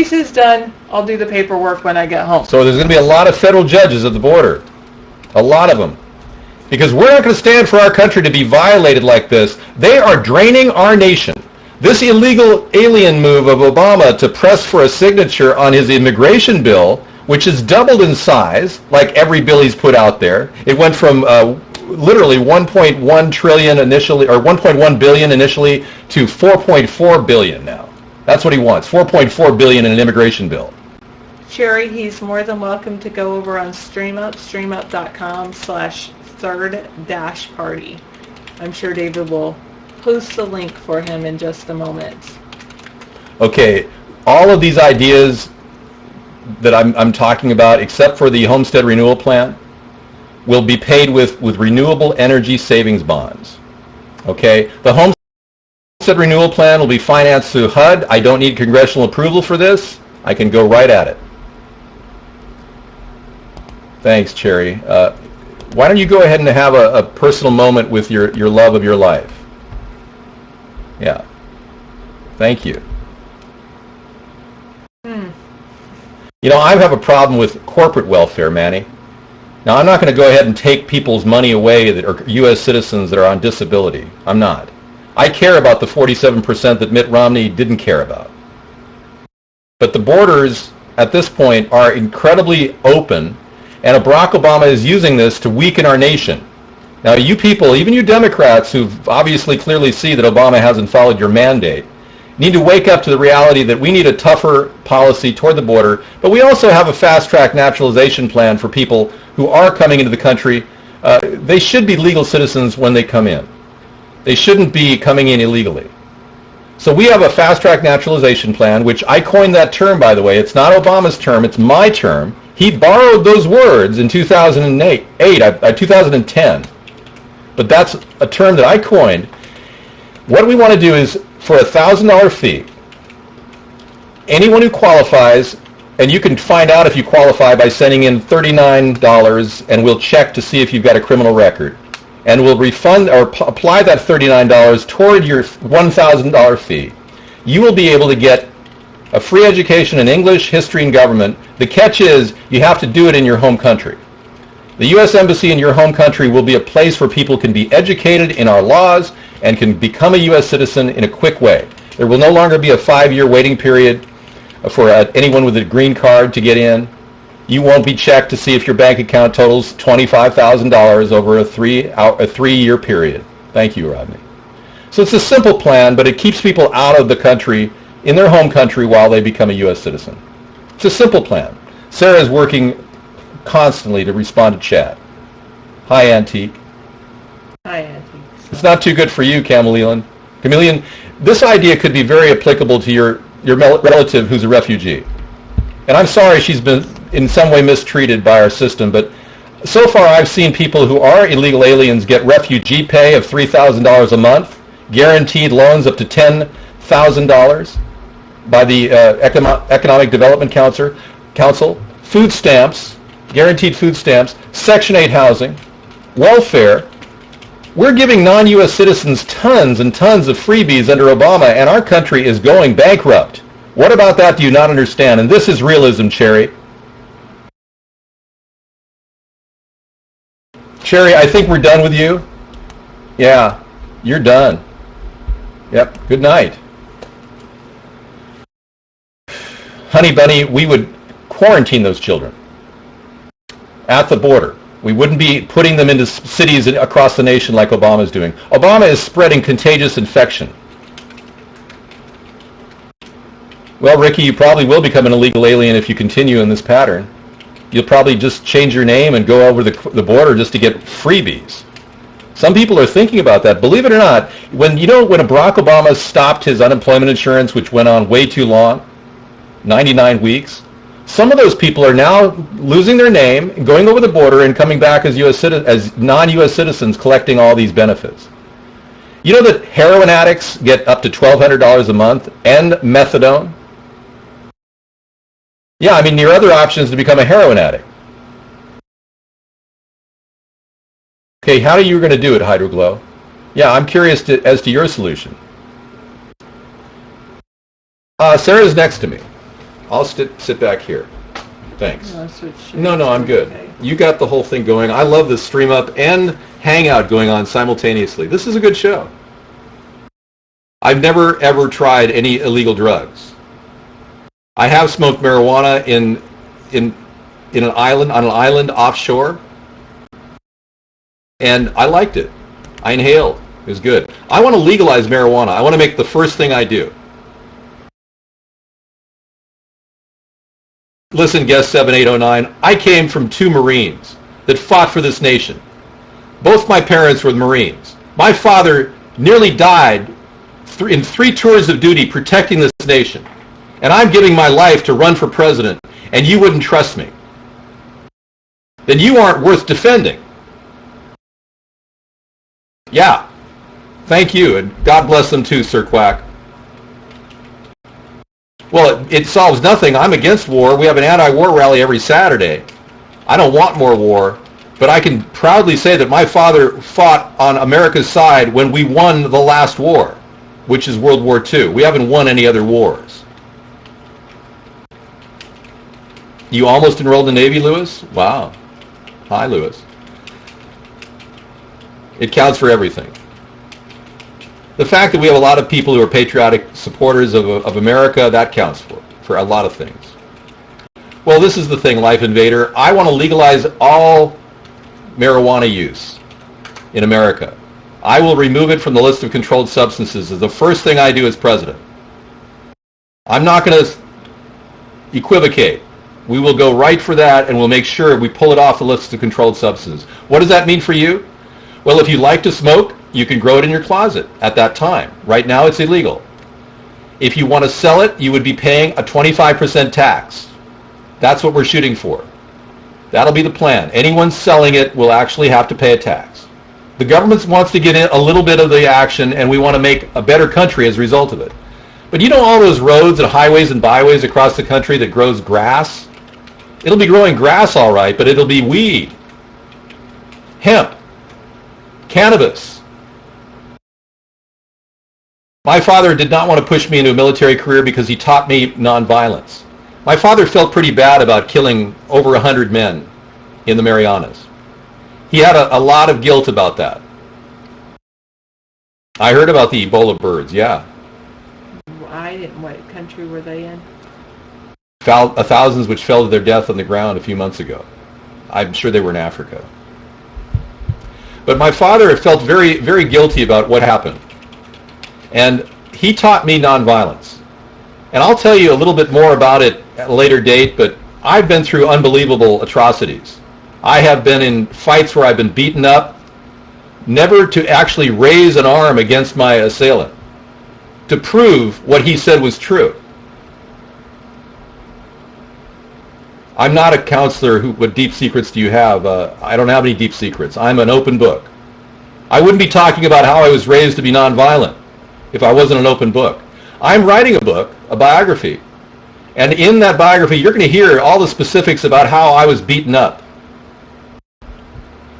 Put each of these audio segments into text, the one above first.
case is done. I'll do the paperwork when I get home. So there's going to be a lot of federal judges at the border. A lot of them. Because we're not going to stand for our country to be violated like this. They are draining our nation. This illegal alien move of Obama to press for a signature on his immigration bill, which has doubled in size, like every bill he's put out there. It went from literally 1.1 trillion initially, or 1.1 billion initially, to 4.4 billion now. That's what he wants, 4.4 billion in an immigration bill. Sherry, he's more than welcome to go over on streamup.com/third-party. I'm sure David will post the link for him in just a moment. Okay, all of these ideas that I'm talking about, except for the Homestead Renewal Plan, will be paid with renewable energy savings bonds. Okay, the Homestead Renewal Plan will be financed through HUD. I don't need congressional approval for this. I can go right at it. Thanks, Cherry. Why don't you go ahead and have a personal moment with your love of your life? Yeah. Thank you. You know, I have a problem with corporate welfare, Manny. Now, I'm not going to go ahead and take people's money away that are U.S. citizens that are on disability. I'm not. I care about the 47% that Mitt Romney didn't care about. But the borders, at this point, are incredibly open, and Barack Obama is using this to weaken our nation. Now, you people, even you Democrats who obviously clearly see that Obama hasn't followed your mandate, need to wake up to the reality that we need a tougher policy toward the border, but we also have a fast-track naturalization plan for people who are coming into the country. They should be legal citizens when they come in. They shouldn't be coming in illegally. So we have a fast-track naturalization plan, which I coined that term, by the way. It's not Obama's term, it's my term. He borrowed those words in 2010. But that's a term that I coined. What we want to do is, for a $1,000 fee, anyone who qualifies, and you can find out if you qualify by sending in $39, and we'll check to see if you've got a criminal record. And we'll refund or apply that $39 toward your $1,000 fee. You will be able to get a free education in English, history, and government. The catch is you have to do it in your home country. The U.S. Embassy in your home country will be a place where people can be educated in our laws and can become a U.S. citizen in a quick way. There will no longer be a 5-year waiting period for anyone with a green card to get in. You won't be checked to see if your bank account totals $25,000 over a 3-year period. Thank you, Rodney. So it's a simple plan, but it keeps people out of the country, in their home country, while they become a U.S. citizen. It's a simple plan. Sarah is working constantly to respond to chat. Hi, Antique. Hi, Antique. It's not too good for you, Chameleon. Chameleon, this idea could be very applicable to your relative who's a refugee. And I'm sorry she's been in some way mistreated by our system, but so far I've seen people who are illegal aliens get refugee pay of $3,000 a month, guaranteed loans up to $10,000 by the Economic Development Council, food stamps, guaranteed food stamps, Section 8 housing, welfare. We're giving non-U.S. citizens tons and tons of freebies under Obama, and our country is going bankrupt. What about that do you not understand? And this is realism, Cherry. Cherry, I think we're done with you. Yeah, you're done. Yep, good night. Honey Bunny, we would quarantine those children at the border. We wouldn't be putting them into cities across the nation like Obama's doing. Obama is spreading contagious infection. Well, Ricky, you probably will become an illegal alien if you continue in this pattern. You'll probably just change your name and go over the border just to get freebies. Some people are thinking about that. Believe it or not, when Barack Obama stopped his unemployment insurance, which went on way too long, 99 weeks, some of those people are now losing their name, going over the border, and coming back as non-U.S. citizens collecting all these benefits. You know that heroin addicts get up to $1,200 a month and methadone? Yeah, I mean, your other option is to become a heroin addict. Okay, how are you going to do it, Hydroglow? Yeah, I'm curious as to your solution. Sarah's next to me. I'll sit back here. Thanks. No, switch No, I'm good. Okay. You got the whole thing going. I love this Stream Up and Hangout going on simultaneously. This is a good show. I've never ever tried any illegal drugs. I have smoked marijuana in an island offshore, and I liked it. I inhaled. It was good. I want to legalize marijuana. I want to make the first thing I do. Listen, guest 7809, I came from 2 Marines that fought for this nation. Both my parents were Marines. My father nearly died in 3 tours of duty protecting this nation. And I'm giving my life to run for president, and you wouldn't trust me. Then you aren't worth defending. Yeah. Thank you, and God bless them too, Sir Quack. Well, it solves nothing. I'm against war. We have an anti-war rally every Saturday. I don't want more war, but I can proudly say that my father fought on America's side when we won the last war, which is World War II. We haven't won any other wars. You almost enrolled in the Navy, Lewis? Wow. Hi, Lewis. It counts for everything. The fact that we have a lot of people who are patriotic supporters of America, that counts for a lot of things. Well, this is the thing, Life Invader. I want to legalize all marijuana use in America. I will remove it from the list of controlled substances as the first thing I do as president. I'm not going to equivocate. We will go right for that, and we'll make sure we pull it off the list of controlled substances. What does that mean for you? Well, if you like to smoke, you can grow it in your closet at that time. Right now, it's illegal. If you want to sell it, you would be paying a 25% tax. That's what we're shooting for. That'll be the plan. Anyone selling it will actually have to pay a tax. The government wants to get in a little bit of the action, and we want to make a better country as a result of it. But you know all those roads and highways and byways across the country that grows grass? It'll be growing grass all right, but it'll be weed, hemp, cannabis. My father did not want to push me into a military career because he taught me nonviolence. My father felt pretty bad about killing over 100 men in the Marianas. He had a lot of guilt about that. I heard about the Ebola birds, yeah. I didn't. What country were they in? Thousands which fell to their death on the ground a few months ago. I'm sure they were in Africa. But my father felt very, very guilty about what happened. And he taught me nonviolence. And I'll tell you a little bit more about it at a later date, but I've been through unbelievable atrocities. I have been in fights where I've been beaten up, never to actually raise an arm against my assailant, to prove what he said was true. I'm not a counselor what deep secrets do you have? I don't have any deep secrets. I'm an open book. I wouldn't be talking about how I was raised to be nonviolent if I wasn't an open book. I'm writing a book, a biography. And in that biography, you're going to hear all the specifics about how I was beaten up.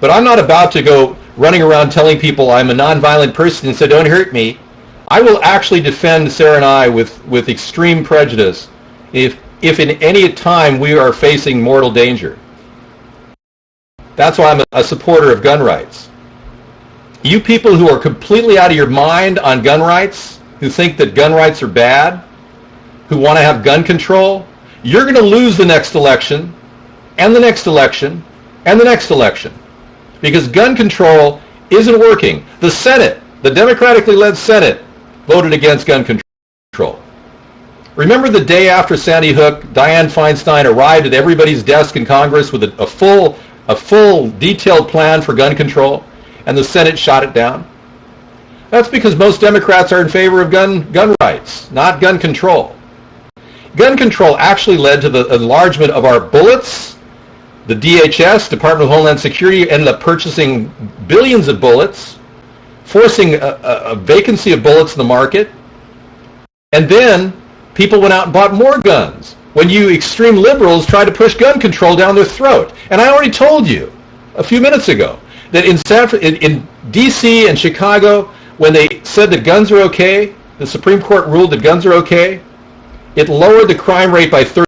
But I'm not about to go running around telling people I'm a nonviolent person and say, don't hurt me. I will actually defend Sarah and I with extreme prejudice if in any time we are facing mortal danger. That's why I'm a supporter of gun rights. You people who are completely out of your mind on gun rights, who think that gun rights are bad, who want to have gun control, you're going to lose the next election, and the next election, and the next election. Because gun control isn't working. The Senate, the democratically led Senate, voted against gun control. Remember the day after Sandy Hook, Dianne Feinstein arrived at everybody's desk in Congress with a full detailed plan for gun control, and the Senate shot it down? That's because most Democrats are in favor of gun rights, not gun control. Gun control actually led to the enlargement of our bullets. The DHS, Department of Homeland Security, ended up purchasing billions of bullets, forcing a vacancy of bullets in the market. And then people went out and bought more guns when you extreme liberals tried to push gun control down their throat. And I already told you a few minutes ago that in D.C. and Chicago, when they said that guns are okay, the Supreme Court ruled that guns are okay, it lowered the crime rate by 30%.